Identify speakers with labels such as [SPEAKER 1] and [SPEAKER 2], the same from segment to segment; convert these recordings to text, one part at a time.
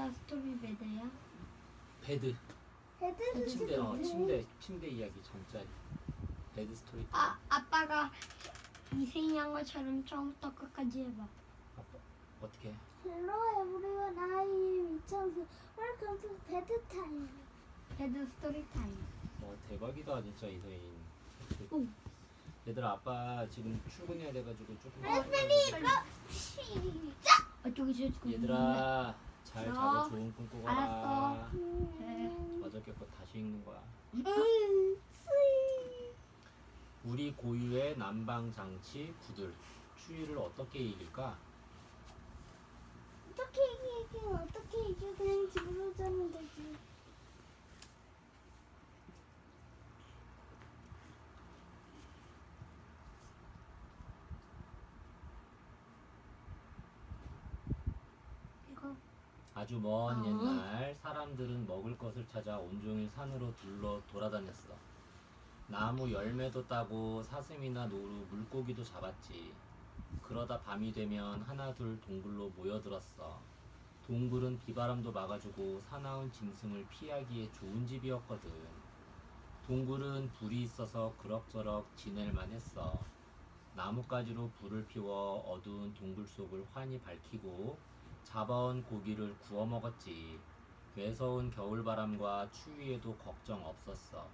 [SPEAKER 1] 베드야 스토리 베드야?
[SPEAKER 2] 베드.
[SPEAKER 3] 헤드
[SPEAKER 2] 침대 이야기 정짜리. 베드 스토리.
[SPEAKER 1] 아빠가 이생이한 것처럼 처음부터 끝까지 해봐.
[SPEAKER 2] 아빠 어떻게?
[SPEAKER 3] Hello everyone, I am 이창수. Welcome to bedtime.
[SPEAKER 1] 베드 스토리 타임.
[SPEAKER 2] 대박이다 진짜 이서인.
[SPEAKER 1] 오.
[SPEAKER 2] 얘들아 아빠 지금 출근해야 돼가지고 조금.
[SPEAKER 3] 시작.
[SPEAKER 1] 어쩌기 싫고.
[SPEAKER 2] 얘들아 잘 자고
[SPEAKER 1] 알았어.
[SPEAKER 2] 좋은 꿈 꾸거라.
[SPEAKER 1] 알았어.
[SPEAKER 2] 어저께 거 다시 읽는 거야.
[SPEAKER 3] 스윗.
[SPEAKER 2] 우리 고유의 난방 장치 구들. 추위를 어떻게 이길까?
[SPEAKER 3] 어떻게 이기긴 어떻게 이겨? 그냥 집으로 자면 되지.
[SPEAKER 1] 이거
[SPEAKER 2] 아주 먼 옛날 사람들은 먹을 것을 찾아 온종일 산으로 돌아다녔어. 나무 열매도 따고 사슴이나 노루, 물고기도 잡았지. 그러다 밤이 되면 하나둘 동굴로 모여들었어. 동굴은 비바람도 막아주고 사나운 짐승을 피하기에 좋은 집이었거든. 동굴은 불이 있어서 그럭저럭 지낼만 했어. 나뭇가지로 불을 피워 어두운 동굴 속을 환히 밝히고 잡아온 고기를 구워 먹었지. 매서운 겨울바람과 추위에도 걱정 없었어.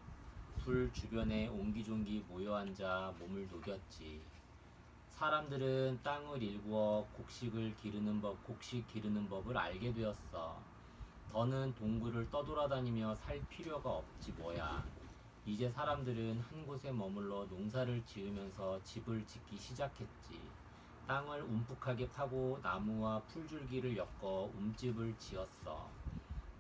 [SPEAKER 2] 불 주변에 옹기종기 모여 앉아 몸을 녹였지. 사람들은 땅을 일구어 곡식 기르는 법을 알게 되었어. 더는 동굴을 떠돌아다니며 살 필요가 없지 뭐야. 이제 사람들은 한 곳에 머물러 농사를 지으면서 집을 짓기 시작했지. 땅을 움푹하게 파고 나무와 풀줄기를 엮어 움집을 지었어.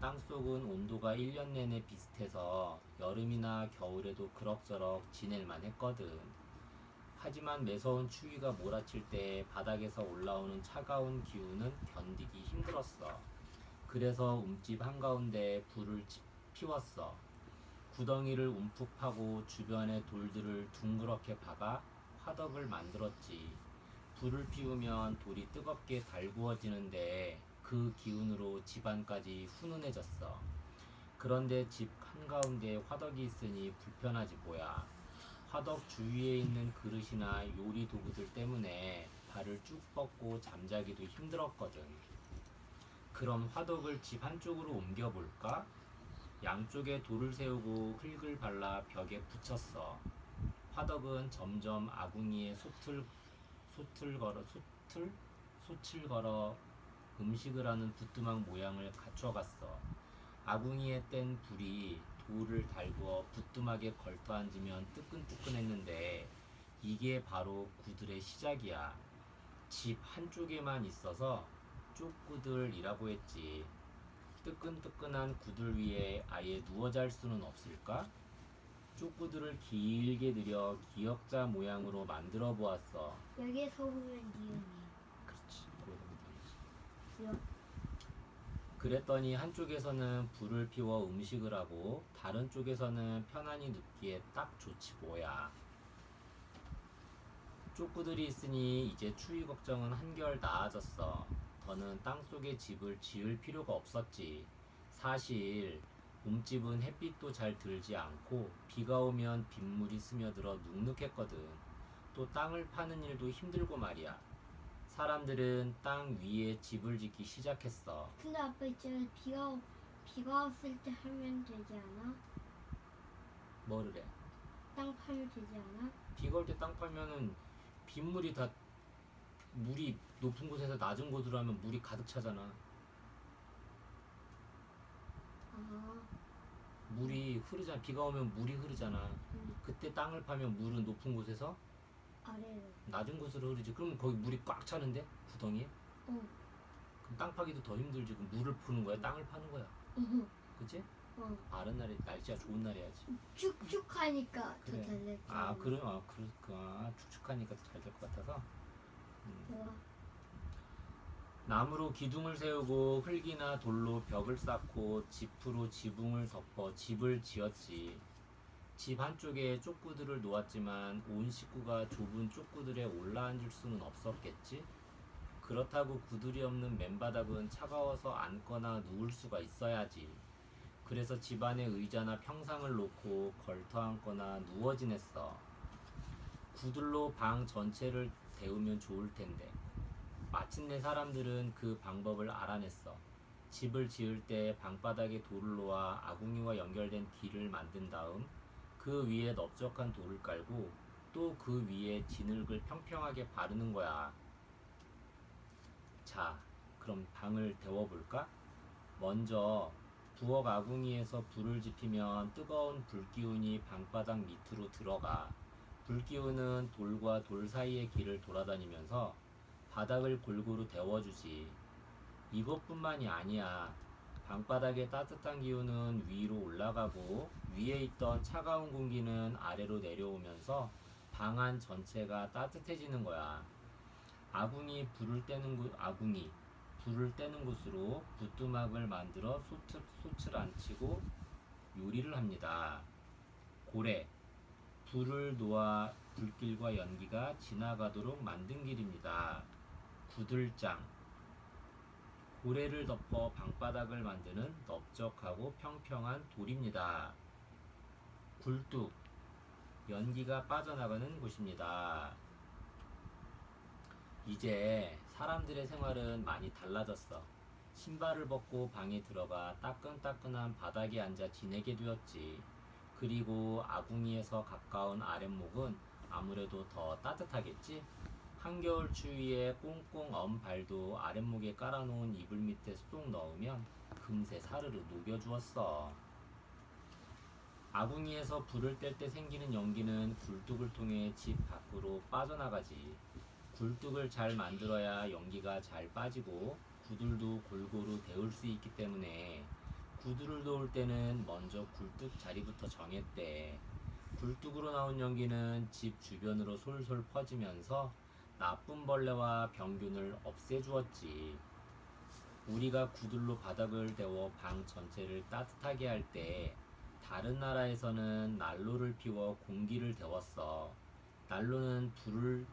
[SPEAKER 2] 땅속은 온도가 1년 내내 비슷해서 여름이나 겨울에도 그럭저럭 지낼만 했거든. 하지만 매서운 추위가 몰아칠 때 바닥에서 올라오는 차가운 기운은 견디기 힘들었어. 그래서 움집 한가운데 불을 피웠어. 구덩이를 움푹 파고 주변에 돌들을 둥그렇게 박아 화덕을 만들었지. 불을 피우면 돌이 뜨겁게 달구어지는데 그 기운으로 집안까지 훈훈해졌어. 그런데 집 한가운데 화덕이 있으니 불편하지 뭐야. 화덕 주위에 있는 그릇이나 요리 도구들 때문에 발을 쭉 뻗고 잠자기도 힘들었거든. 그럼 화덕을 집 한쪽으로 옮겨볼까? 양쪽에 돌을 세우고 흙을 발라 벽에 붙였어. 화덕은 점점 아궁이에 솥을 걸어 음식을 하는 부뚜막 모양을 갖춰갔어. 아궁이에 뗀 불이 돌을 달구어 부뚜막에 걸터 앉으면 뜨끈뜨끈했는데 이게 바로 구들의 시작이야. 집 한쪽에만 있어서 쪽구들이라고 했지. 뜨끈뜨끈한 구들 위에 아예 누워 잘 수는 없을까? 쪽구들을 길게 늘여 기역자 모양으로 만들어 보았어.
[SPEAKER 1] 여기에서 보면 니은이.
[SPEAKER 2] 그렇지. 거기다 묻어야지.
[SPEAKER 1] 여.
[SPEAKER 2] 그랬더니 한쪽에서는 불을 피워 음식을 하고 다른 쪽에서는 편안히 눕기에 딱 좋지 뭐야. 쪽구들이 있으니 이제 추위 걱정은 한결 나아졌어. 더는 땅속에 집을 지을 필요가 없었지. 사실 몸집은 햇빛도 잘 들지 않고 비가 오면 빗물이 스며들어 눅눅했거든. 또 땅을 파는 일도 힘들고 말이야. 사람들은 땅 위에 집을 짓기 시작했어.
[SPEAKER 1] 근데 아빠 있잖아 비가 왔을 때 하면 되지 않아?
[SPEAKER 2] 뭐를 해?
[SPEAKER 1] 땅 파면 되지 않아?
[SPEAKER 2] 비가 올 때 땅 파면은 빗물이 다 물이 높은 곳에서 낮은 곳으로 하면 물이 가득 차잖아.
[SPEAKER 1] 아,
[SPEAKER 2] 물이 흐르잖아. 비가 오면 물이 흐르잖아. 그때 땅을 파면 물은 높은 곳에서
[SPEAKER 1] 아래로.
[SPEAKER 2] 낮은 곳으로 흐르지. 그러면 거기 물이 꽉 차는데? 구덩이에?
[SPEAKER 1] 어.
[SPEAKER 2] 그럼 땅 파기도 더 힘들지. 그럼 물을 푸는 거야? 땅을 파는 거야? 그치? 아른 날에 날씨가 좋은 날 해야지.
[SPEAKER 1] 축축하니까
[SPEAKER 2] 그래.
[SPEAKER 1] 더 잘 될
[SPEAKER 2] 아
[SPEAKER 1] 거야.
[SPEAKER 2] 그래? 축축하니까 더 잘 될 것 같아서.
[SPEAKER 1] 우와.
[SPEAKER 2] 나무로 기둥을 세우고 흙이나 돌로 벽을 쌓고 지프로 지붕을 덮어 집을 지었지. 집 한쪽에 쪽구들을 놓았지만 온 식구가 좁은 쪽구들에 올라앉을 수는 없었겠지. 그렇다고 구들이 없는 맨바닥은 차가워서 앉거나 누울 수가 있어야지. 그래서 집안에 의자나 평상을 놓고 걸터 앉거나 누워 지냈어. 구들로 방 전체를 데우면 좋을 텐데. 마침내 사람들은 그 방법을 알아냈어. 집을 지을 때 방바닥에 돌을 놓아 아궁이와 연결된 길을 만든 다음 그 위에 넓적한 돌을 깔고 또 그 위에 진흙을 평평하게 바르는 거야. 자, 그럼 방을 데워볼까? 먼저 부엌 아궁이에서 불을 지피면 뜨거운 불기운이 방바닥 밑으로 들어가. 불기운은 돌과 돌 사이의 길을 돌아다니면서 바닥을 골고루 데워주지. 이것뿐만이 아니야. 방바닥의 따뜻한 기운은 위로 올라가고 위에 있던 차가운 공기는 아래로 내려오면서 방 안 전체가 따뜻해지는 거야. 불을 떼는 곳으로 부뚜막을 만들어 솥을 안치고 요리를 합니다. 고래, 불을 놓아 불길과 연기가 지나가도록 만든 길입니다. 구들장, 고래를 덮어 방바닥을 만드는 넓적하고 평평한 돌입니다. 굴뚝, 연기가 빠져나가는 곳입니다. 이제 사람들의 생활은 많이 달라졌어. 신발을 벗고 방에 들어가 따끈따끈한 바닥에 앉아 지내게 되었지. 그리고 아궁이에서 가까운 아랫목은 아무래도 더 따뜻하겠지? 한겨울 추위에 꽁꽁 언 발도 아랫목에 깔아놓은 이불 밑에 쏙 넣으면 금세 사르르 녹여주었어. 아궁이에서 불을 뗄 때 생기는 연기는 굴뚝을 통해 집 밖으로 빠져나가지. 굴뚝을 잘 만들어야 연기가 잘 빠지고 구들도 골고루 데울 수 있기 때문에 구들을 도울 때는 먼저 굴뚝 자리부터 정했대. 굴뚝으로 나온 연기는 집 주변으로 솔솔 퍼지면서 나쁜 벌레와 병균을 없애주었지. 우리가 구들로 바닥을 데워 방 전체를 따뜻하게 할 때 다른 나라에서는 난로를 피워 공기를 데웠어. 난로는 불을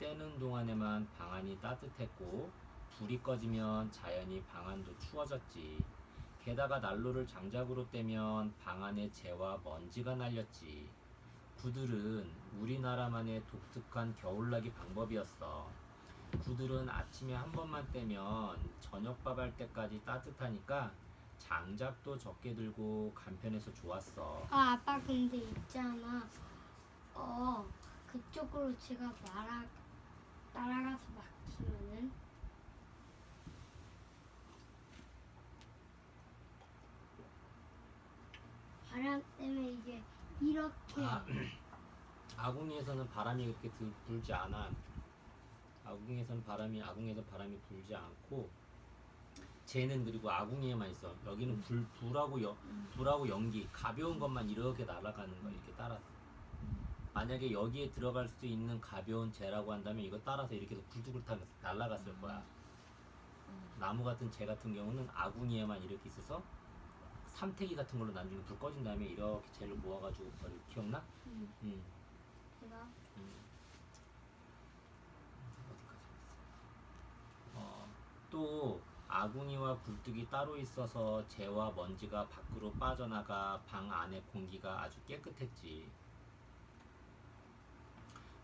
[SPEAKER 2] 떼는 동안에만 방 안이 따뜻했고 불이 꺼지면 자연히 방 안도 추워졌지. 게다가 난로를 장작으로 떼면 방 안에 재와 먼지가 날렸지. 구들은 우리나라만의 독특한 겨울나기 방법이었어. 구들은 아침에 한 번만 떼면 저녁밥 할 때까지 따뜻하니까 장작도 적게 들고 간편해서 좋았어.
[SPEAKER 1] 아, 아빠 근데 있잖아. 그쪽으로 제가 따라가서 막히면은 바람 때문에 이게 이렇게
[SPEAKER 2] 아궁이에서는 바람이 그렇게 불지 않아. 아궁에서 바람이 불지 않고 쟤는 그리고 아궁이에만 있어. 여기는 불하고 연기 가벼운 것만 이렇게 날아가는 거야. 이렇게 따라서. 만약에 여기에 들어갈 수 있는 가벼운 재라고 한다면 이거 따라서 이렇게 해서 굴뚝을 타면서 날아갔을 거야. 나무 같은 재 같은 경우는 아궁이에만 이렇게 있어서 삼태기 같은 걸로 나중에 불 꺼진 다음에 이렇게 재를 모아가지고 버리고. 기억나?
[SPEAKER 1] 제가
[SPEAKER 2] 어디까지 했어? 또 아궁이와 굴뚝이 따로 있어서 재와 먼지가 밖으로 빠져나가 방 안의 공기가 아주 깨끗했지.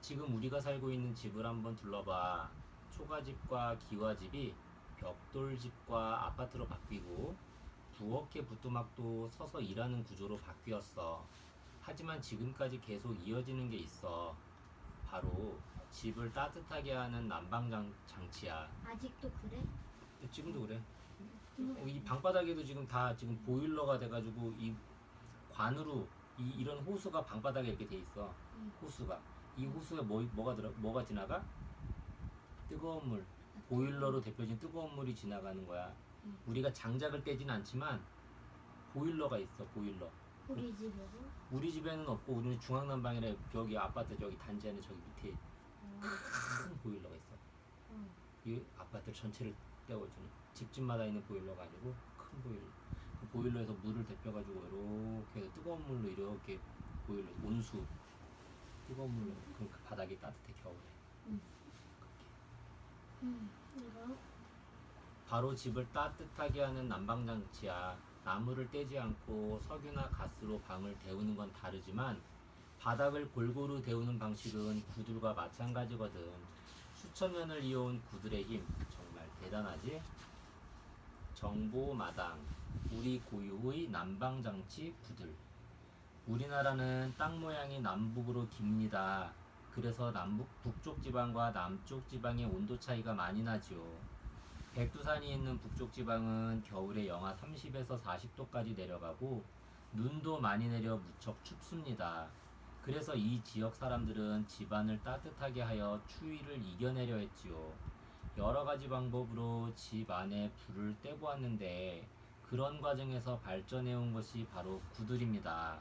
[SPEAKER 2] 지금 우리가 살고 있는 집을 한번 둘러봐. 초가집과 기와집이 벽돌집과 아파트로 바뀌고 부엌의 부뚜막도 서서 일하는 구조로 바뀌었어. 하지만 지금까지 계속 이어지는 게 있어. 바로 집을 따뜻하게 하는 난방장치야.
[SPEAKER 1] 아직도 그래?
[SPEAKER 2] 지금도 그래. 이 방바닥에도 지금 보일러가 돼가지고 이 관으로 이런 호수가 방바닥에 이렇게 돼 있어. 호수가 이 호수에 뭐가 지나가? 뜨거운 물. 보일러로 데펴진 뜨거운 물이 지나가는 거야. 우리가 장작을 떼진 않지만 보일러가 있어. 보일러.
[SPEAKER 1] 우리 집에도?
[SPEAKER 2] 우리 집에는 없고 우리는 중앙난방이라 저기 아파트 저기 단지 안에 저기 밑에 큰 보일러가 있어. 이 아파트 전체를 때워주는 집집마다 있는 보일러가 아니고 큰 보일러. 그 보일러에서 물을 데펴가지고 이렇게 해서 뜨거운 물로 이렇게 보일러 온수 뜨거운 물로 그럼 그 바닥이 따뜻해 겨울에.
[SPEAKER 1] 음.
[SPEAKER 3] 이거
[SPEAKER 2] 바로 집을 따뜻하게 하는 난방장치야. 나무를 떼지 않고 석유나 가스로 방을 데우는 건 다르지만 바닥을 골고루 데우는 방식은 구들과 마찬가지거든. 수천 년을 이어온 구들의 힘 정말 대단하지? 정보마당, 우리 고유의 난방장치 구들. 우리나라는 땅 모양이 남북으로 깁니다. 그래서 북쪽 지방과 남쪽 지방의 온도 차이가 많이 나지요. 백두산이 있는 북쪽 지방은 겨울에 영하 30에서 40도까지 내려가고 눈도 많이 내려 무척 춥습니다. 그래서 이 지역 사람들은 집안을 따뜻하게 하여 추위를 이겨내려 했지요. 여러 가지 방법으로 집 안에 불을 떼보았는데 그런 과정에서 발전해 온 것이 바로 구들입니다.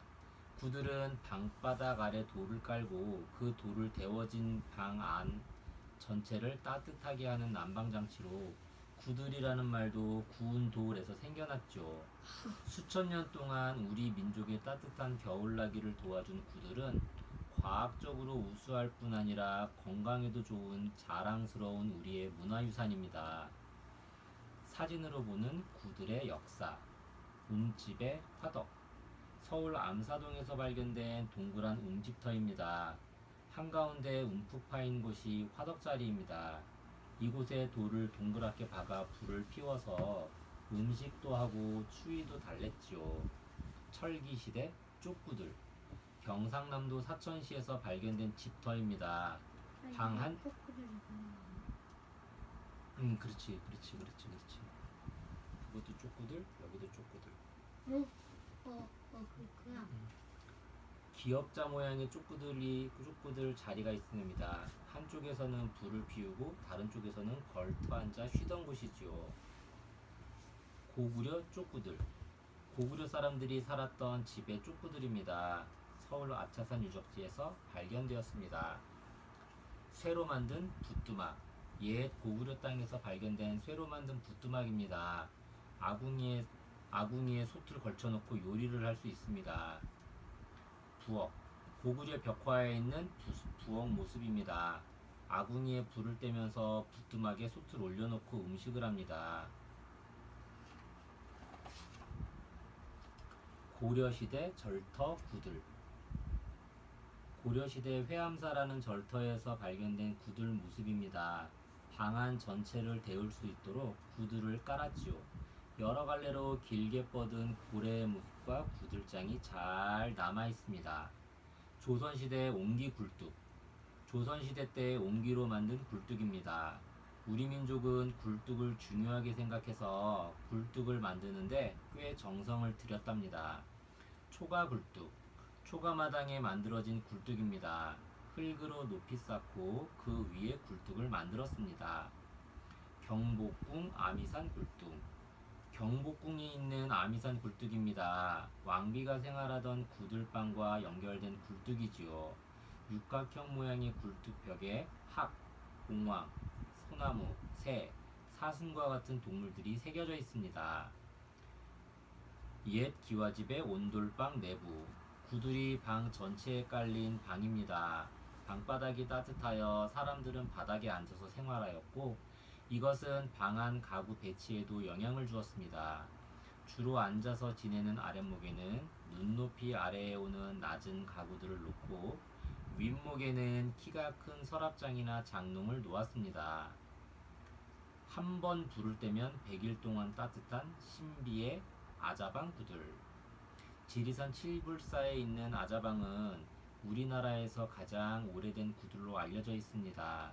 [SPEAKER 2] 구들은 방바닥 아래 돌을 깔고 그 돌을 데워진 방 안 전체를 따뜻하게 하는 난방장치로 구들이라는 말도 구운 돌에서 생겨났죠. 수천 년 동안 우리 민족의 따뜻한 겨울나기를 도와준 구들은 과학적으로 우수할 뿐 아니라 건강에도 좋은 자랑스러운 우리의 문화유산입니다. 사진으로 보는 구들의 역사. 움집의 화덕. 서울 암사동에서 발견된 동그란 움집터입니다. 한가운데 움푹 파인 곳이 화덕자리입니다. 이곳에 돌을 동그랗게 박아 불을 피워서 음식도 하고 추위도 달랬지요. 철기시대 쪽구들. 경상남도 사천시에서 발견된 집터입니다. 방 한- 그렇지. 그것도 쪽구들, 여기도 쪽구들.
[SPEAKER 1] 그렇구나.
[SPEAKER 2] 기역자 모양의 쪽구들 자리가 있습니다. 한쪽에서는 불을 피우고 다른 쪽에서는 걸터 앉아 쉬던 곳이지요. 고구려 쪽구들. 고구려 사람들이 살았던 집의 쪽구들입니다. 서울 아차산 유적지에서 발견되었습니다. 쇠로 만든 붓두막. 옛 고구려 땅에서 발견된 쇠로 만든 붓두막입니다. 아궁이에 솥을 걸쳐놓고 요리를 할 수 있습니다. 부엌. 고구려 벽화에 있는 부엌 모습입니다. 아궁이에 불을 떼면서 붓두막에 솥을 올려놓고 음식을 합니다. 고려시대 절터 구들. 고려시대 회암사라는 절터에서 발견된 구들 모습입니다. 방 안 전체를 데울 수 있도록 구들을 깔았지요. 여러 갈래로 길게 뻗은 고래의 모습과 구들장이 잘 남아 있습니다. 조선시대 옹기 굴뚝. 조선시대 때 옹기로 만든 굴뚝입니다. 우리 민족은 굴뚝을 중요하게 생각해서 굴뚝을 만드는데 꽤 정성을 들였답니다. 초가 굴뚝. 초가마당에 만들어진 굴뚝입니다. 흙으로 높이 쌓고 그 위에 굴뚝을 만들었습니다. 경복궁 아미산 굴뚝. 경복궁이 있는 아미산 굴뚝입니다. 왕비가 생활하던 구들방과 연결된 굴뚝이지요. 육각형 모양의 굴뚝벽에 학, 공황, 소나무, 새, 사슴과 같은 동물들이 새겨져 있습니다. 옛 기와집의 온돌방 내부. 구들이 방 전체에 깔린 방입니다. 방바닥이 따뜻하여 사람들은 바닥에 앉아서 생활하였고 이것은 방 안 가구 배치에도 영향을 주었습니다. 주로 앉아서 지내는 아랫목에는 눈높이 아래에 오는 낮은 가구들을 놓고 윗목에는 키가 큰 서랍장이나 장롱을 놓았습니다. 한 번 불을 떼면 100일 동안 따뜻한 신비의 아자방 구들. 지리산 칠불사에 있는 아자방은 우리나라에서 가장 오래된 구들로 알려져 있습니다.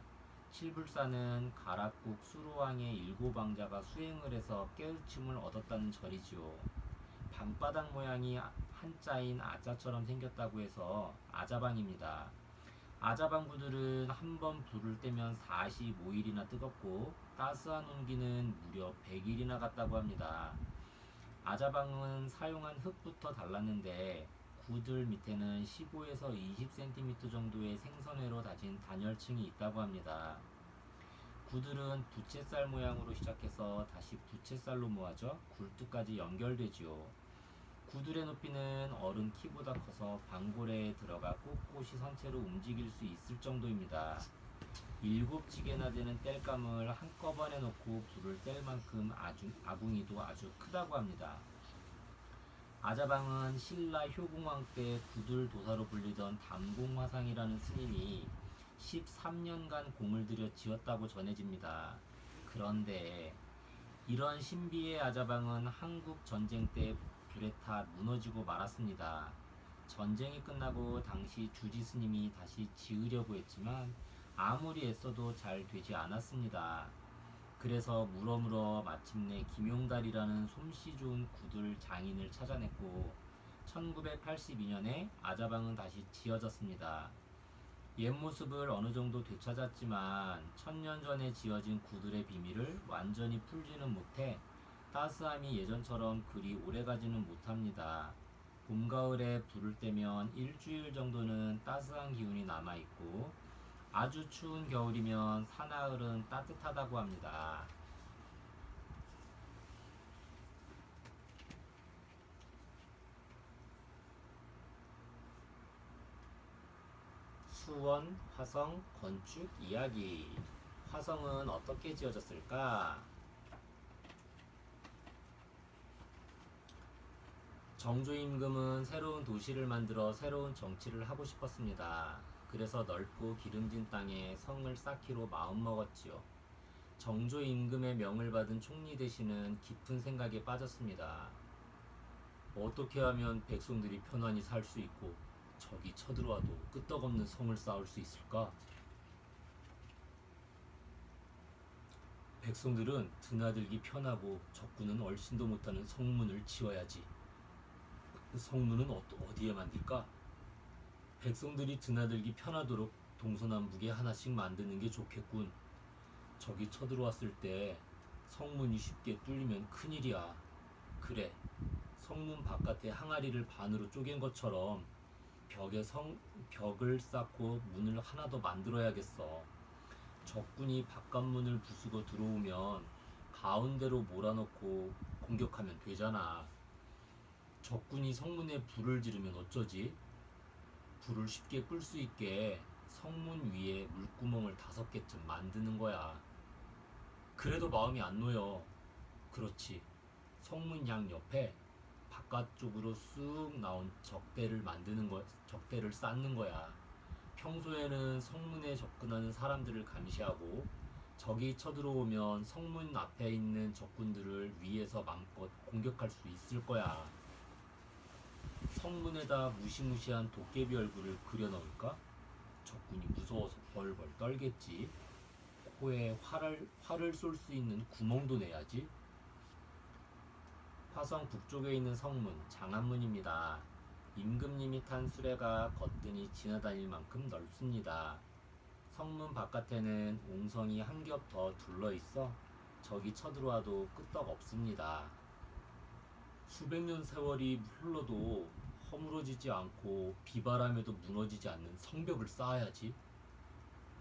[SPEAKER 2] 칠불사는 가락국 수로왕의 7왕자가 수행을 해서 깨우침을 얻었다는 절이지요. 방바닥 모양이 한자인 아자처럼 생겼다고 해서 아자방입니다. 아자방 구들은 한 번 불을 떼면 45일이나 뜨겁고 따스한 온기는 무려 100일이나 갔다고 합니다. 아자방은 사용한 흙부터 달랐는데 구들 밑에는 15에서 20cm 정도의 생선회로 다진 단열층이 있다고 합니다. 구들은 부채살 모양으로 시작해서 다시 부채살로 모아져 굴뚝까지 연결되지요. 구들의 높이는 어른 키보다 커서 방고래에 들어가 꼿꼿이 선체로 움직일 수 있을 정도입니다. 7지게나 되는 땔감을 한꺼번에 놓고 불을 뗄 만큼 아궁이도 아주 크다고 합니다. 아자방은 신라 효궁왕 때 구들도사로 불리던 담공화상이라는 스님이 13년간 공을 들여 지었다고 전해집니다. 그런데 이런 신비의 아자방은 한국 전쟁 때 불에 타 무너지고 말았습니다. 전쟁이 끝나고 당시 주지 스님이 다시 지으려고 했지만 아무리 애써도 잘 되지 않았습니다. 그래서 물어물어 마침내 김용달이라는 솜씨 좋은 구들 장인을 찾아냈고 1982년에 아자방은 다시 지어졌습니다. 옛 모습을 어느 정도 되찾았지만 1000년 전에 지어진 구들의 비밀을 완전히 풀지는 못해 따스함이 예전처럼 그리 오래가지는 못합니다. 봄, 가을에 불을 떼면 일주일 정도는 따스한 기운이 남아있고 아주 추운 겨울이면 사나흘은 따뜻하다고 합니다. 수원 화성 건축 이야기. 화성은 어떻게 지어졌을까? 정조 임금은 새로운 도시를 만들어 새로운 정치를 하고 싶었습니다. 그래서 넓고 기름진 땅에 성을 쌓기로 마음먹었지요. 정조 임금의 명을 받은 총리 대신은 깊은 생각에 빠졌습니다. 어떻게 하면 백성들이 편안히 살 수 있고 적이 쳐들어와도 끄떡없는 성을 쌓을 수 있을까? 백성들은 드나들기 편하고 적군은 얼씬도 못하는 성문을 지어야지. 성문은 어디에 만들까? 백성들이 드나들기 편하도록 동서남북에 하나씩 만드는 게 좋겠군. 적이 쳐들어왔을 때 성문이 쉽게 뚫리면 큰일이야. 그래, 성문 바깥에 항아리를 반으로 쪼갠 것처럼 벽을 쌓고 문을 하나 더 만들어야겠어. 적군이 바깥문을 부수고 들어오면 가운데로 몰아넣고 공격하면 되잖아. 적군이 성문에 불을 지르면 어쩌지? 불을 쉽게 끌 수 있게 성문 위에 물구멍을 5개쯤 만드는 거야. 그래도 마음이 안 놓여. 그렇지. 성문 양 옆에 바깥쪽으로 쑥 나온 적대를 쌓는 거야. 평소에는 성문에 접근하는 사람들을 감시하고 적이 쳐들어오면 성문 앞에 있는 적군들을 위에서 마음껏 공격할 수 있을 거야. 성문에다 무시무시한 도깨비 얼굴을 그려 넣을까? 적군이 무서워서 벌벌 떨겠지. 코에 활을 쏠 수 있는 구멍도 내야지. 화성 북쪽에 있는 성문, 장안문입니다. 임금님이 탄 수레가 거뜬히 지나다닐 만큼 넓습니다. 성문 바깥에는 옹성이 한 겹 더 둘러있어 적이 쳐들어와도 끄떡 없습니다. 수백 년 세월이 흘러도 허물어지지 않고 비바람에도 무너지지 않는 성벽을 쌓아야지.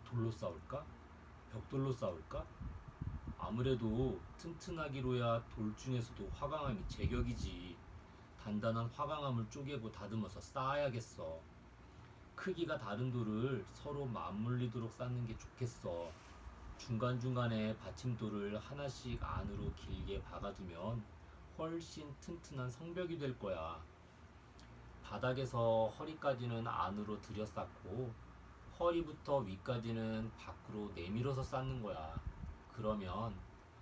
[SPEAKER 2] 돌로 쌓을까? 벽돌로 쌓을까? 아무래도 튼튼하기로야 돌 중에서도 화강암이 제격이지. 단단한 화강암을 쪼개고 다듬어서 쌓아야겠어. 크기가 다른 돌을 서로 맞물리도록 쌓는 게 좋겠어. 중간중간에 받침돌을 하나씩 안으로 길게 박아두면 훨씬 튼튼한 성벽이 될 거야. 바닥에서 허리까지는 안으로 들여 쌓고 허리부터 위까지는 밖으로 내밀어서 쌓는 거야. 그러면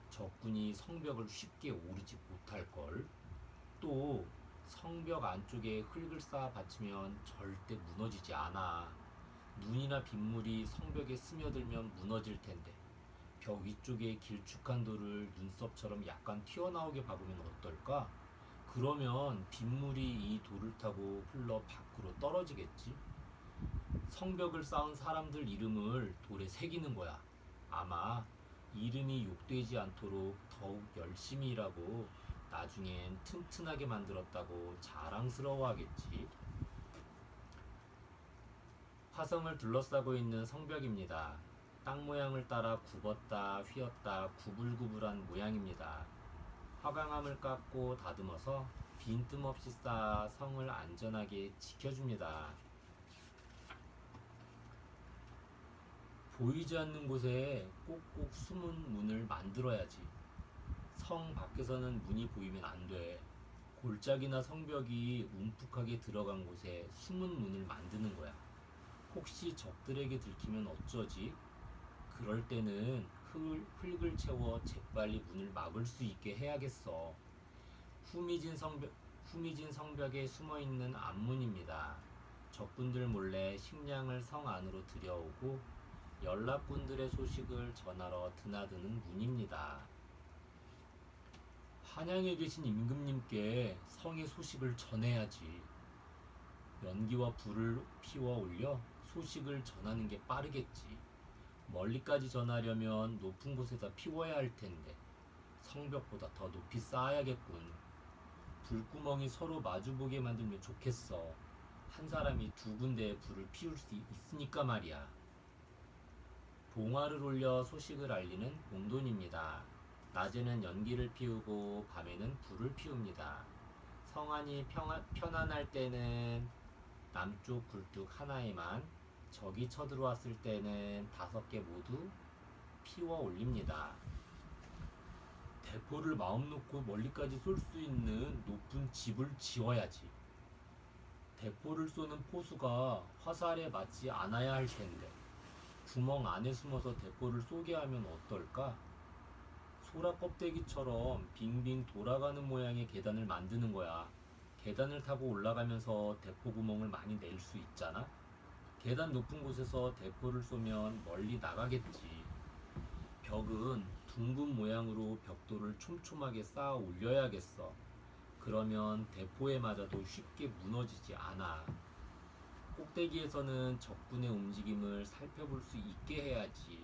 [SPEAKER 2] 적군이 성벽을 쉽게 오르지 못할걸. 또 성벽 안쪽에 흙을 쌓아 받치면 절대 무너지지 않아. 눈이나 빗물이 성벽에 스며들면 무너질 텐데 벽 위쪽에 길쭉한 돌을 눈썹처럼 약간 튀어나오게 박으면 어떨까? 그러면 빗물이 이 돌을 타고 흘러 밖으로 떨어지겠지? 성벽을 쌓은 사람들 이름을 돌에 새기는 거야. 아마 이름이 욕되지 않도록 더욱 열심히 일하고 나중엔 튼튼하게 만들었다고 자랑스러워하겠지. 화성을 둘러싸고 있는 성벽입니다. 땅 모양을 따라 굽었다 휘었다 구불구불한 모양입니다. 화강암을 깎고 다듬어서 빈틈없이 쌓아 성을 안전하게 지켜줍니다. 보이지 않는 곳에 꼭꼭 숨은 문을 만들어야지. 성 밖에서는 문이 보이면 안 돼. 골짜기나 성벽이 움푹하게 들어간 곳에 숨은 문을 만드는 거야. 혹시 적들에게 들키면 어쩌지? 그럴 때는 흙을 채워 재빨리 문을 막을 수 있게 해야겠어. 후미진 성벽에 숨어 있는 암문입니다. 적군들 몰래 식량을 성 안으로 들여오고 연락군들의 소식을 전하러 드나드는 문입니다. 한양에 계신 임금님께 성의 소식을 전해야지. 연기와 불을 피워 올려 소식을 전하는 게 빠르겠지. 멀리까지 전하려면 높은 곳에다 피워야 할 텐데 성벽보다 더 높이 쌓아야겠군. 불구멍이 서로 마주보게 만들면 좋겠어. 한 사람이 두 군데에 불을 피울 수 있으니까 말이야. 봉화를 올려 소식을 알리는 봉돈입니다. 낮에는 연기를 피우고 밤에는 불을 피웁니다. 성안이 편안할 때는 남쪽 굴뚝 하나에만, 적이 쳐들어왔을 때는 5개 모두 피워 올립니다. 대포를 마음 놓고 멀리까지 쏠 수 있는 높은 집을 지어야지. 대포를 쏘는 포수가 화살에 맞지 않아야 할 텐데 구멍 안에 숨어서 대포를 쏘게 하면 어떨까? 소라 껍데기처럼 빙빙 돌아가는 모양의 계단을 만드는 거야. 계단을 타고 올라가면서 대포 구멍을 많이 낼 수 있잖아. 계단 높은 곳에서 대포를 쏘면 멀리 나가겠지. 벽은 둥근 모양으로 벽돌을 촘촘하게 쌓아 올려야겠어. 그러면 대포에 맞아도 쉽게 무너지지 않아. 꼭대기에서는 적군의 움직임을 살펴볼 수 있게 해야지.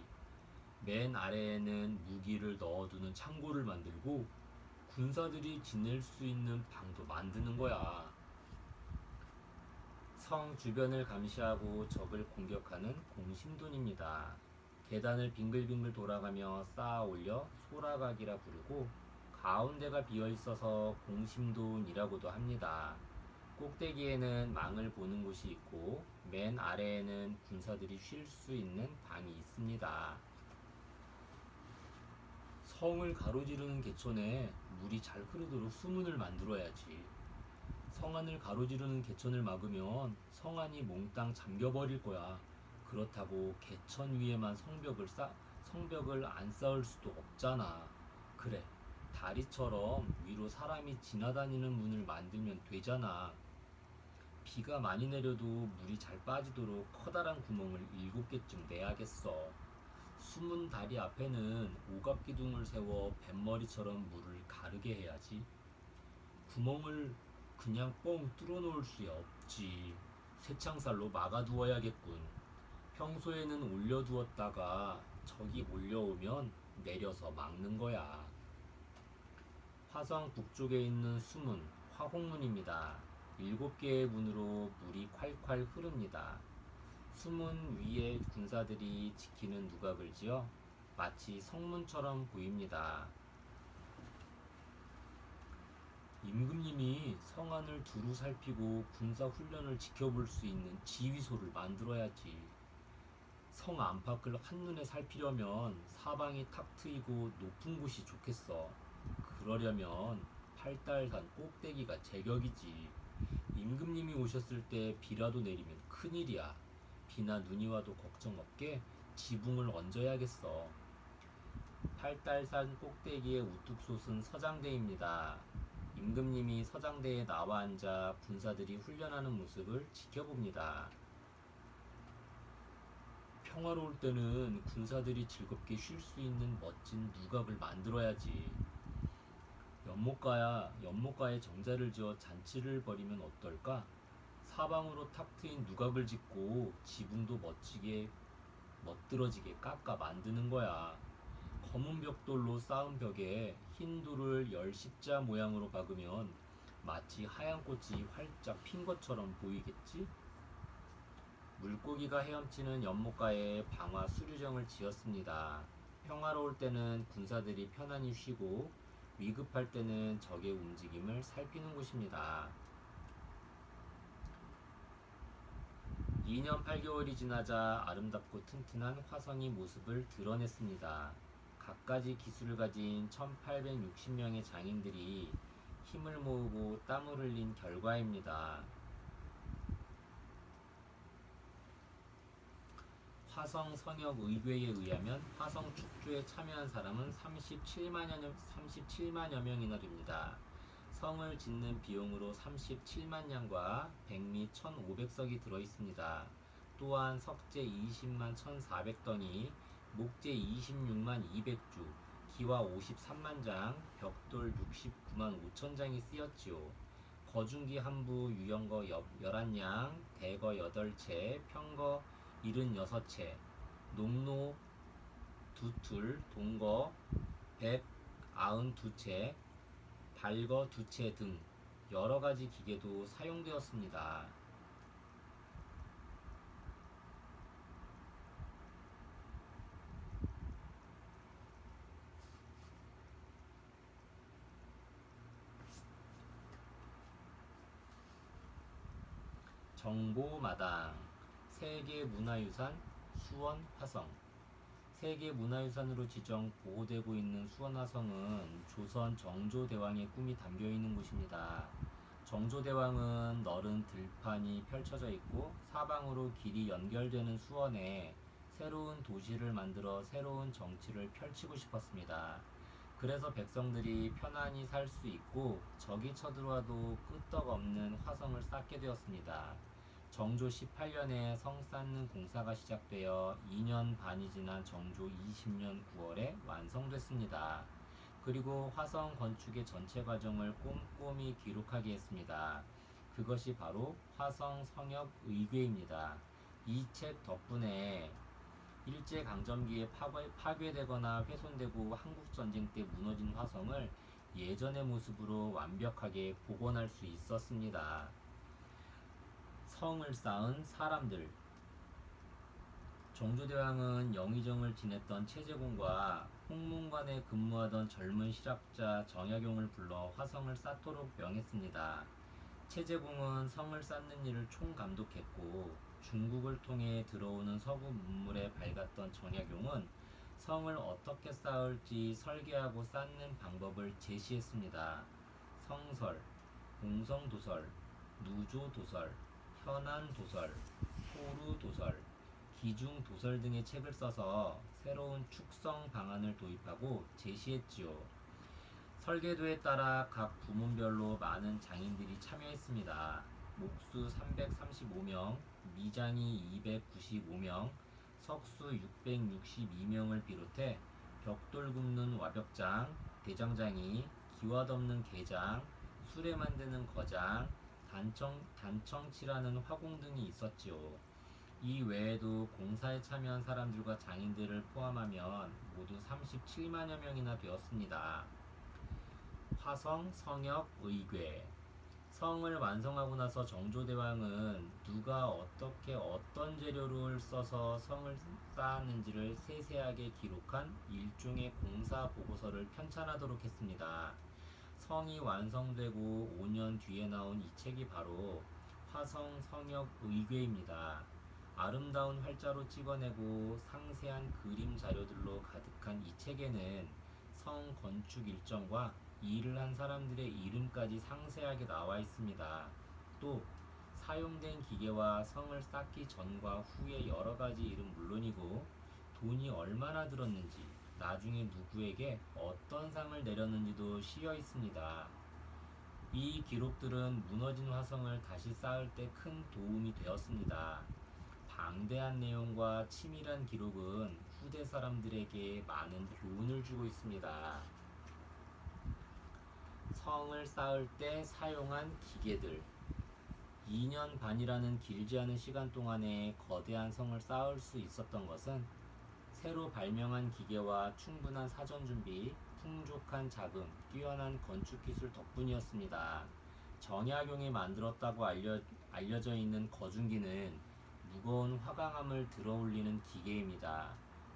[SPEAKER 2] 맨 아래에는 무기를 넣어두는 창고를 만들고 군사들이 지낼 수 있는 방도 만드는 거야. 성 주변을 감시하고 적을 공격하는 공심돈입니다. 계단을 빙글빙글 돌아가며 쌓아 올려 소라각이라 부르고 가운데가 비어 있어서 공심돈이라고도 합니다. 꼭대기에는 망을 보는 곳이 있고 맨 아래에는 군사들이 쉴 수 있는 방이 있습니다. 성을 가로지르는 개천에 물이 잘 흐르도록 수문을 만들어야지. 성안을 가로지르는 개천을 막으면 성안이 몽땅 잠겨버릴 거야. 그렇다고 개천 위에만 성벽을 안 쌓을 수도 없잖아. 그래, 다리처럼 위로 사람이 지나다니는 문을 만들면 되잖아. 비가 많이 내려도 물이 잘 빠지도록 커다란 구멍을 7개쯤 내야겠어. 숨은 다리 앞에는 오갑기둥을 세워 뱃머리처럼 물을 가르게 해야지. 구멍을 그냥 뻥 뚫어놓을 수 없지. 쇠창살로 막아두어야겠군. 평소에는 올려두었다가 적이 몰려오면 내려서 막는 거야. 화성 북쪽에 있는 수문, 화홍문입니다. 7개의 문으로 물이 콸콸 흐릅니다. 수문 위에 군사들이 지키는 누각을 지어 마치 성문처럼 보입니다. 임금님이 성안을 두루 살피고 군사 훈련을 지켜볼 수 있는 지휘소를 만들어야지. 성 안팎을 한눈에 살피려면 사방이 탁 트이고 높은 곳이 좋겠어. 그러려면 팔달산 꼭대기가 제격이지. 임금님이 오셨을 때 비라도 내리면 큰일이야. 비나 눈이 와도 걱정 없게 지붕을 얹어야겠어. 팔달산 꼭대기의 우뚝 솟은 서장대입니다. 임금님이 서장대에 나와 앉아 군사들이 훈련하는 모습을 지켜봅니다. 평화로울 때는 군사들이 즐겁게 쉴 수 있는 멋진 누각을 만들어야지. 연못가에 정자를 지어 잔치를 벌이면 어떨까? 사방으로 탁 트인 누각을 짓고 지붕도 멋들어지게 깎아 만드는 거야. 검은 벽돌로 쌓은 벽에 흰 돌을 10십자 모양으로 박으면 마치 하얀 꽃이 활짝 핀 것처럼 보이겠지? 물고기가 헤엄치는 연못가에 방화 수류정을 지었습니다. 평화로울 때는 군사들이 편안히 쉬고 위급할 때는 적의 움직임을 살피는 곳입니다. 이 2년 8개월이 지나자 아름답고 튼튼한 화성이 모습을 드러냈습니다. 갖가지 기술을 가진 1860명의 장인들이 힘을 모으고 땀을 흘린 결과입니다. 화성 성역 의궤에 의하면 화성 축조에 참여한 사람은 37만여 명이나 됩니다. 성을 짓는 비용으로 37만 냥과 백미 1,500석이 들어있습니다. 또한 석재 20만 1,400덩이, 목재 26만 200주, 기와 53만 장, 벽돌 69만 5천 장이 쓰였지요. 거중기 한부 유형거 11냥, 대거 8채, 평거 76채, 농로 2툴, 동거 192채, 발거 2채 등 여러가지 기계도 사용되었습니다. 정보마당 세계문화유산 수원 화성. 세계문화유산으로 지정 보호되고 있는 수원 화성은 조선 정조대왕의 꿈이 담겨있는 곳입니다. 정조대왕은 넓은 들판이 펼쳐져 있고 사방으로 길이 연결되는 수원에 새로운 도시를 만들어 새로운 정치를 펼치고 싶었습니다. 그래서 백성들이 편안히 살 수 있고 적이 쳐들어와도 끄떡없는 화성을 쌓게 되었습니다. 정조 18년에 성 쌓는 공사가 시작되어 2년 반이 지난 정조 20년 9월에 완성됐습니다. 그리고 화성 건축의 전체 과정을 꼼꼼히 기록하게 했습니다. 그것이 바로 화성 성역 의궤입니다. 이 책 덕분에 일제강점기에 파괴되거나 훼손되고 한국전쟁 때 무너진 화성을 예전의 모습으로 완벽하게 복원할 수 있었습니다. 성을 쌓은 사람들. 정조대왕은 영의정을 지냈던 최재공과 홍문관에 근무하던 젊은 실학자 정약용을 불러 화성을 쌓도록 명했습니다. 최재공은 성을 쌓는 일을 총감독했고 중국을 통해 들어오는 서구 문물에 밝았던 정약용은 성을 어떻게 쌓을지 설계하고 쌓는 방법을 제시했습니다. 성설, 공성도설, 누조도설, 현안도설, 포루도설, 기중도설 등의 책을 써서 새로운 축성 방안을 도입하고 제시했지요. 설계도에 따라 각 부문별로 많은 장인들이 참여했습니다. 목수 335명, 미장이 295명, 석수 662명을 비롯해 벽돌 굽는 와벽장, 대장장이, 기와 덮는 계장, 수레 만드는 거장, 단청칠하는 화공 등이 있었지요. 이 외에도 공사에 참여한 사람들과 장인들을 포함하면 모두 37만여 명이나 되었습니다. 화성 성역 의궤. 성을 완성하고 나서 정조대왕은 누가 어떻게 어떤 재료를 써서 성을 쌓았는지를 세세하게 기록한 일종의 공사 보고서를 편찬하도록 했습니다. 성이 완성되고 5년 뒤에 나온 이 책이 바로 화성 성역 의궤입니다. 아름다운 활자로 찍어내고 상세한 그림 자료들로 가득한 이 책에는 성 건축 일정과 일을 한 사람들의 이름까지 상세하게 나와 있습니다. 또 사용된 기계와 성을 쌓기 전과 후의 여러 가지 일은 물론이고 돈이 얼마나 들었는지, 나중에 누구에게 어떤 상을 내렸는지도 실려 있습니다. 이 기록들은 무너진 화성을 다시 쌓을 때 큰 도움이 되었습니다. 방대한 내용과 치밀한 기록은 후대 사람들에게 많은 교훈을 주고 있습니다. 성을 쌓을 때 사용한 기계들. 2년 반이라는 길지 않은 시간 동안에 거대한 성을 쌓을 수 있었던 것은 새로 발명한 기계와 충분한 사전 준비, 풍족한 자금, 뛰어난 건축 기술 덕분이었습니다. 정약용이 만들었다고 알려져 있는 거중기는 무거운 화강암을 들어올리는 기계입니다.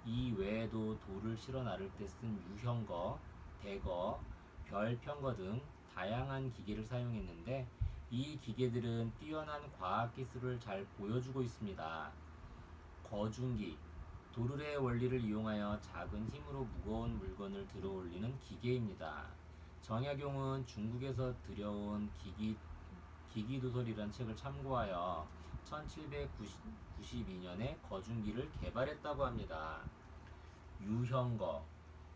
[SPEAKER 2] 이 외에도 돌을 실어 나를 때 쓴 유형거, 대거, 별평거 등 다양한 기계를 사용했는데 이 기계들은 뛰어난 과학 기술을 잘 보여주고 있습니다. 거중기, 도르래의 원리를 이용하여 작은 힘으로 무거운 물건을 들어 올리는 기계입니다. 정약용은 중국에서 들여온 기기도설이란 책을 참고하여 1792년에 거중기를 개발했다고 합니다. 유형거,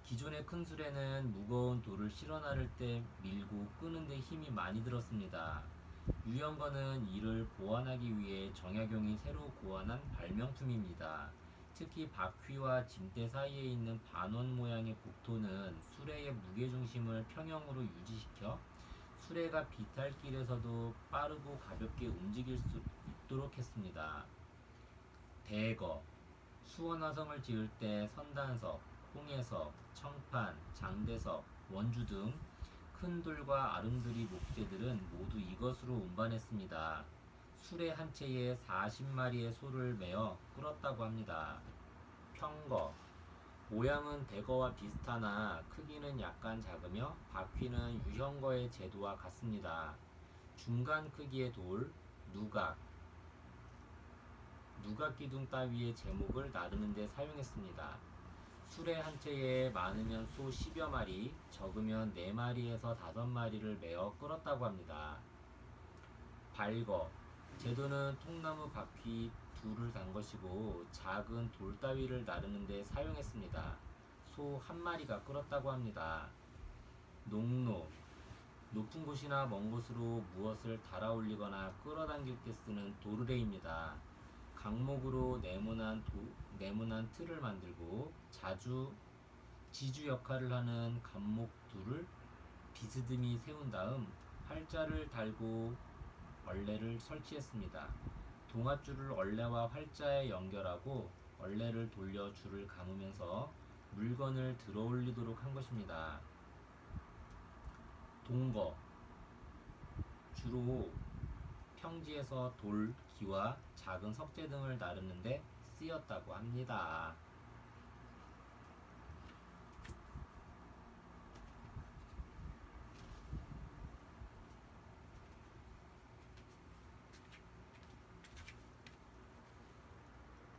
[SPEAKER 2] 기존의 큰 수레는 무거운 돌을 실어 나를 때 밀고 끄는 데 힘이 많이 들었습니다. 유형거는 이를 보완하기 위해 정약용이 새로 고안한 발명품입니다. 특히 바퀴와 짐대 사이에 있는 반원 모양의 복토는 수레의 무게중심을 평형으로 유지시켜 수레가 비탈길에서도 빠르고 가볍게 움직일 수 있도록 했습니다. 대거, 수원화성을 지을 때 선단석, 홍해석, 청판, 장대석, 원주 등 큰 돌과 아름드리 목재들은 모두 이것으로 운반했습니다. 수레 한 채에 40마리의 소를 메어 끌었다고 합니다. 평거, 모양은 대거와 비슷하나 크기는 약간 작으며 바퀴는 유형거의 제도와 같습니다. 중간 크기의 돌, 누각기둥 따위의 제목을 나르는 데 사용했습니다. 수레 한 채에 많으면 소 10여 마리, 적으면 4마리에서 5마리를 메어 끌었다고 합니다. 발거, 제도는 통나무 바퀴 둘을 단 것이고 작은 돌 따위를 나르는 데 사용했습니다. 소 1마리가 끌었다고 합니다. 농로, 높은 곳이나 먼 곳으로 무엇을 달아 올리거나 끌어당길 때 쓰는 도르래입니다. 강목으로 네모난 틀을 만들고 지주 역할을 하는 감목 둘을 비스듬히 세운 다음 활자를 달고 얼레를 설치했습니다. 동아줄을 얼레와 활자에 연결하고 얼레를 돌려 줄을 감으면서 물건을 들어 올리도록 한 것입니다. 동거, 주로 평지에서 돌, 기와 작은 석재 등을 나르는데 쓰였다고 합니다.